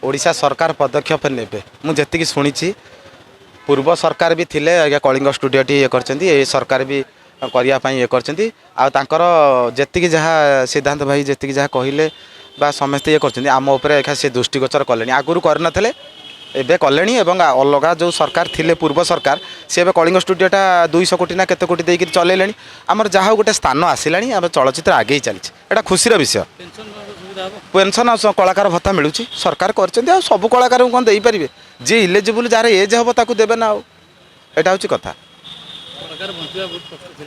ओडिशा सरकार पदक्षेप नेबे मुझे शुणी पूर्व सरकार भी थिले आज्ञा कलिंग स्टूडियो ये करछंती ए सरकार भी करने ये करछंती आ तांकर जेतिकी जहाँ सिद्धांत भाई जेतिकी जहाँ कहले बा समस्ते ये करछंती आम उपरे एखा से दृष्टिगोचर कलेनी आगुरु करनथले एबे कलेनी एवं अलग जो सरकार थिले पूर्व सरकार सी एबे कलिंग स्टूडियोटा 200 कोटी ना केते कोटी देकी चलेलेनी आमर जहाँ गोटे स्थान आसिलानी आम चलचित्र आगे चलछि एटा खुशीर विषय पेंशन कलाकार भत्ता मिलूँ सरकार कर सब कलाकार कौन दे पारे जी इलिजिबल जार एज हम ताकू देवे ना यहाँ हूँ कथा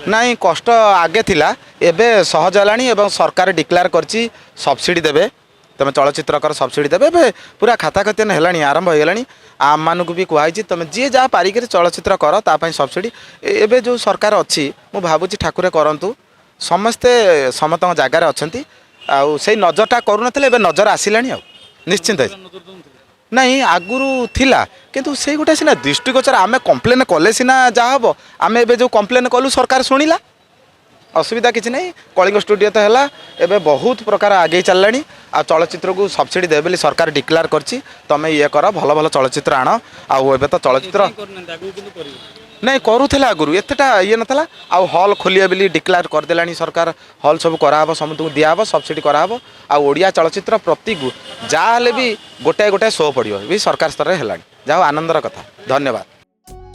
नाई कष्ट आगे थिला एबे सहज है सरकार डिक्लेयर करछि सब्सिडी देवे तुम चलचित्र कर सब्सिडी देवे पूरा खाता खतियान है आरंभ हो गलानी आम मानक भी कहुई तुम जी जहाँ पारिक चलचित्र कर तापाई सब्सिडी एबे जो सरकार अच्छी मु भावुची ठाकुर करंतु समस्ते समत जगार अच्छा आउ से नजरटा करूनथिले एबे नजर आसिलानी आ निश्चिंत नहीं आगुरु थिला किंतु से गोटे सीना दृष्टिगोचर आमे कंप्लेन कले सीना जहाँ हम आमे एबे जो कंप्लेन कलु सरकार शुणिला असुविधा किसी नहीं कलिंग स्टूडियो तो है एबे बहुत प्रकार आगे चललानी आ चलचित्र को सब्सिडी देवे बोली सरकार डिक्लेयर करछि तमे ये कर भल भल चलचित्र आण आउ एबे तो चलचित्र नहीं करूला आगुरी एतटा ये नाला आउ हल खोलिए बोली डिक्लेयर करदेलानी सरकार हल सब कराब समस्त दिहब सब्सिडी कराब आड़िया चलचित्र प्रति जहाँ भी गोटाए गोटाए शो पड़ो भी सरकार स्तर में है जहाँ आनंदर कथा धन्यवाद।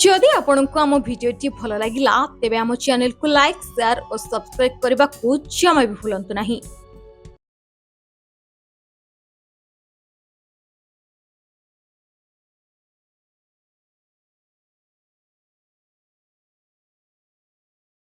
जदि आपंक आम भिडी भल लगा तेब आम चैनल को लाइक शेयर और सब्सक्राइब करने को जमा भी भूलु नहीं।